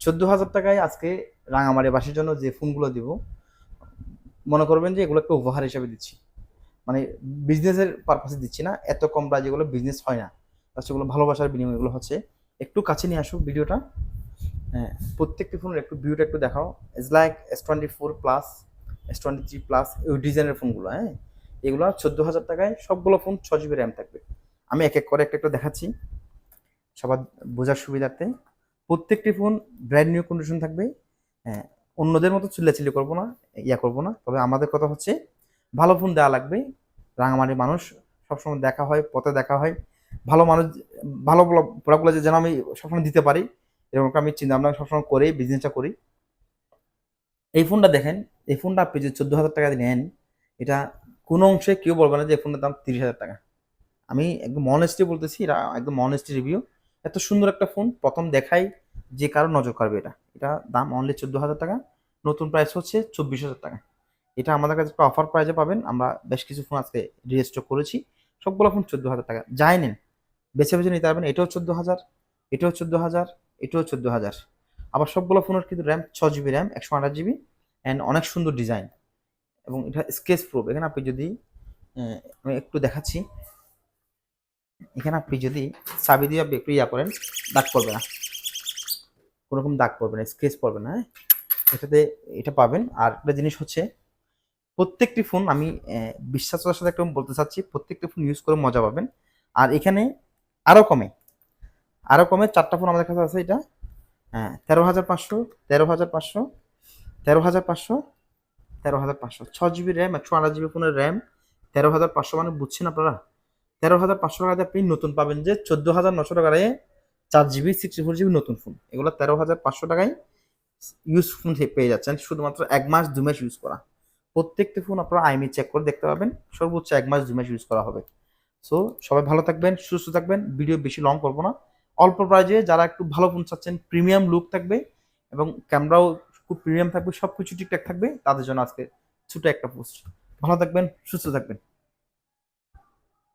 14,000 টাকায় আজকে রাঙামাটিবাসীর জন্য যে ফোনগুলো দিব, মনে করবেন যে এগুলো একটা উপহার হিসেবে দিচ্ছি। মানে বিজনেসের পারপাসে দিচ্ছি না, এত কম প্রাইজে এগুলো বিজনেস হয় না। সেগুলো ভালোবাসার বিনিময়ে এগুলো হচ্ছে। একটু কাছে নিয়ে আসো ভিডিওটা। হ্যাঁ, প্রত্যেকটি ফোনের একটু ভিউটা একটু দেখাও। It's like S24 plus, S23 plus ওই ডিজাইনের ফোনগুলো। হ্যাঁ, এগুলো 14,000 টাকায় সবগুলো ফোন 6 GB র্যাম থাকবে। আমি এক এক করে একটা একটা দেখাচ্ছি সবার বোঝার সুবিধার্থে। প্রত্যেকটি ফোন ব্র্যান্ড নিউ কন্ডিশন থাকবে। হ্যাঁ, অন্যদের মতো চিল্লাচিল্লি করবো না, করবো না। তবে আমাদের কথা হচ্ছে ভালো ফোন দেওয়া লাগবে। রাঙামাটির মানুষ সবসময় দেখা হয়, পথে দেখা হয়, ভালো মানুষ, ভালো প্রোডাক্টগুলো যেন আমি সবসময় দিতে পারি, এরকম আমি চিন্তা ভাবনা সবসময় করে বিজনেসটা করি। এই ফোনটা দেখেন, এই ফোনটা আপনি যে 14,000 টাকা দিয়ে নেন, এটা কোনো অংশে কেউ বলবে না যে এই ফোনটার দাম 30,000 টাকা। আমি একদম অনেস্টলি বলতেছি, এটা একদম অনেস্টলি রিভিউ। এত সুন্দর একটা ফোন প্রথম দেখাই যে কারো নজর কাড়বে। এটা দাম অনলি 14,000 টাকা। নতুন প্রাইস হচ্ছে 24,000 টাকা। এটা আমাদের কাছে একটা অফার প্রাইজে পাবেন। আমরা বেশ কিছু ফোন আজকে রিস্টক করেছি, সবগুলো ফোন 14,000 টাকা। যাই নেন, বেছে বেছে নিতে পারবেন। এটাও 14,000, এটাও 14,000, এটাও 14,000। আবার সবগুলো ফোনের কিন্তু RAM 6 GB RAM, 128 GB, and অনেক সুন্দর ডিজাইন, এবং এটা স্কেচ প্রুফ। এখানে আপনি যদি আমি একটু দেখাচ্ছি, এখানে আপনি যদি চাবি দিয়ে আপনি একটু করেন, দাগ পড়বে না, কোনো রকম দাগ পড়বে না, স্কেচ পড়বে না। হ্যাঁ, এটাতে এটা পাবেন। আর একটা জিনিস হচ্ছে, প্রত্যেকটি ফোন আমি বিশ্বাসের সাথে একদম বলতে চাচ্ছি, প্রত্যেকটি ফোন ইউজ করে মজা পাবেন। আর এখানে আরও কমে, আরও কমে 4টা ফোন আমাদের কাছে আছে। এটা 13,500, 13,500, 13,500, 13,500, 6 GB র্যাম, 128 GB ফোনের র্যাম, 13,500। মানে বুঝছেন আপনারা, 13,500 টাকাতে আপনি নতুন পাবেন যে 14,900 টাকায় 4 GB 64 GB নতুন ফোন। এগুলো 13,500 টাকায় ইউজ ফোন পেয়ে যাচ্ছেন, শুধুমাত্র 1 মাস 2 মাস ইউজ করা। প্রত্যেকটি ফোন আপনারা আইএমই চেক করে দেখতে পাবেন, সর্বোচ্চ 1 মাস 2 মাস ইউজ করা হবে। সো সবাই ভালো থাকবেন, সুস্থ থাকবেন। ভিডিও বেশি লং করবো না, অল্প প্রাইজে যারা একটু ভালো ফোন চাচ্ছেন, প্রিমিয়াম লুক থাকবে এবং ক্যামেরাও খুব প্রিমিয়াম থাকবে, সব কিছু ঠিকঠাক থাকবে, তাদের জন্য আজকে ছোট একটা পোস্ট। ভালো থাকবেন, সুস্থ থাকবেন।